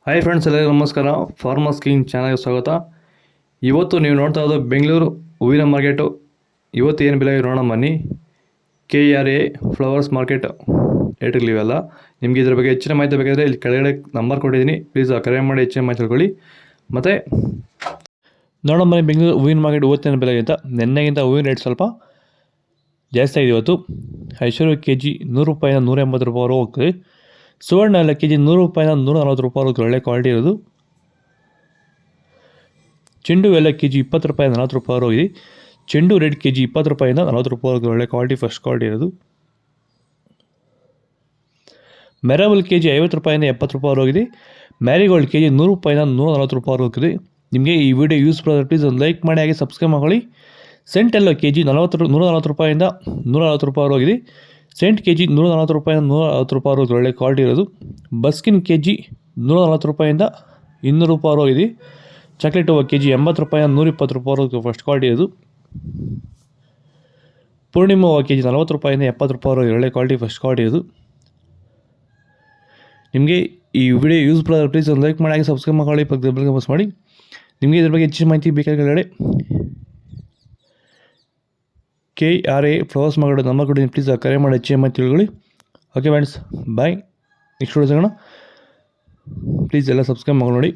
Hi friends, ಎಲ್ಲರಿಗೂ ನಮಸ್ಕಾರ. Farmers king ಚಾನಲ್ಗೆ ಸ್ವಾಗತ. ಇವತ್ತು ನೀವು ನೋಡ್ತಾ ಇರೋದು ಬೆಂಗಳೂರು ಹೂವಿನ ಮಾರ್ಕೆಟು. ಇವತ್ತು ಏನು ಬೆಲೆ ನೋಡೋಣ ಬನ್ನಿ. KRA ಫ್ಲವರ್ಸ್ ಮಾರ್ಕೆಟ್ ರೇಟ್ಗಳಿವೆಲ್ಲ. ನಿಮಗೆ ಇದ್ರ ಬಗ್ಗೆ ಹೆಚ್ಚಿನ ಮಾಹಿತಿ ಬೇಕಾದರೆ ಇಲ್ಲಿ ಕೆಳಗಡೆ ನಂಬರ್ ಕೊಟ್ಟಿದ್ದೀನಿ, ಪ್ಲೀಸ್ ಕರೆ ಮಾಡಿ ಹೆಚ್ಚಿನ ಮಾಹಿತಿ ತಿಳ್ಕೊಳ್ಳಿ. ಮತ್ತು ನೋಡೋಣ ಬನ್ನಿ, ಬೆಂಗಳೂರು ಹೂವಿನ ಮಾರ್ಕೆಟ್ ಇವತ್ತಿನ ಬೆಲೆಗಿಂತ ನೆನ್ನೆಗಿಂತ ಹೂವಿನ ರೇಟ್ ಸ್ವಲ್ಪ ಜಾಸ್ತಿ ಆಗಿದೆ. ಇವತ್ತು ಐಶ್ವರ್ಯ KG 100 ರೂಪಾಯಿಂದ 180 ರೂಪಾಯಿವರೆಗೂ ಹೋಗ್ತದೆ. ಸುವರ್ಣ ಎಲ್ಲ KG 100 ರೂಪಾಯಿಂದ 140 ರೂಪಾಯಿವರೆಗೂ ಒಳ್ಳೆ ಕ್ವಾಲಿಟಿ ಇರೋದು. ಚೆಂಡು ಎಲ್ಲ KG 20 ರೂಪಾಯಿಂದ 40 ರೂಪಾಯಿವರೆಗೂ ಹೋಗಿದೆ. ಚೆಂಡು ರೇಟ್ KG 20 ರೂಪಾಯಿಂದ 40 ರೂಪಾಯಿವರೆಗೂ ಒಳ್ಳೆ ಕ್ವಾಲಿಟಿ, ಫಸ್ಟ್ ಕ್ವಾಲಿಟಿ ಇರೋದು. ಮೆರವಲ್ KG 50 ರೂಪಾಯಿಂದ 70 ರೂಪಾಯಿವರೆಗೂ ಹೋಗಿದೆ. ಮ್ಯಾರಿಗೋಲ್ಡ್ KG 100 ರೂಪಾಯಿಂದ 140 ರೂಪಾಯಿವರೆಗೂ ಹೋಗಿದೆ. ನಿಮಗೆ ಈ ವಿಡಿಯೋ ಯೂಸ್ ಬರೋದ್ರೆ ಪ್ಲೀಸ್ ಒಂದು ಲೈಕ್ ಮಾಡಿ, ಹಾಗೆ ಸಬ್ಸ್ಕ್ರೈಬ್ ಮಾಡ್ಕೊಳ್ಳಿ. ಸೆಂಟ್ ಎಲ್ಲ KG 140 ರೂಪಾಯಿಂದ 140 ರೂಪಾಯಿವರೆಗೂ ಹೋಗಿದೆ. ಸೆಂಟ್ KG 140 ರೂಪಾಯಿಂದ 140 ರೂಪಾಯಿವರೆಗೂ ಒಳ್ಳೆ ಕ್ವಾಲಿಟಿ ಇರೋದು. ಬಸ್ಕಿನ್ KG 140 ರೂಪಾಯಿಂದ 200 ರೂಪಾಯಿವರೆಗೂ ಹೋಗಿದೆ. ಚಾಕ್ಲೇಟ್ ಹೂವು KG 80 ರೂಪಾಯಿಂದ 120 ರೂಪಾಯಿವರೆಗೂ ಫಸ್ಟ್ ಕ್ವಾಲಿಟಿ ಇರೋದು. ಪೂರ್ಣಿಮಾ ಹೂವು KG 40 ರೂಪಾಯಿಂದ 70 ರೂಪಾಯಿವರೆಗೂ ಒಳ್ಳೆ ಕ್ವಾಲಿಟಿ, ಫಸ್ಟ್ ಕ್ವಾಲಿಟಿ ಇರೋದು. ನಿಮಗೆ ಈ ವಿಡಿಯೋ ಯೂಸ್ ಬರೋದ್ರೆ ಪ್ಲೀಸ್ ಒಂದು ಲೈಕ್ ಮಾಡಿ, ಹಾಗೆ ಸಬ್ಸ್ಕ್ರೈಬ್ ಮಾಡ್ಕೊಳ್ಳಿ, ಪಕ್ಕದ ಬೆಲ್ ಪ್ರೆಸ್ ಮಾಡಿ. ನಿಮಗೆ ಇದ್ರ ಬಗ್ಗೆ ಹೆಚ್ಚಿನ ಮಾಹಿತಿ ಬೇಕಾದರೆ KRA ಫ್ಲವರ್ಸ್ ಮಾರ್ಕೆಟ್ ನಂಬರ್ ಕೊಡಿ, ಪ್ಲೀಸ್ ಕರೆ ಮಾಡಿ ಹೆಚ್ಚಿನ ಮಾಹಿತಿ ತಿಳ್ಕೊಳ್ಳಿ. ಓಕೆ ಫ್ರೆಂಡ್ಸ್, ಬಾಯ್. ನೆಕ್ಸ್ಟ್ ವಿಡಿಯೋ ಸಿಗೋಣ. ಪ್ಲೀಸ್ ಎಲ್ಲ ಸಬ್ಸ್ಕ್ರೈಬ್ ಮಾಡಿ ನೋಡಿ.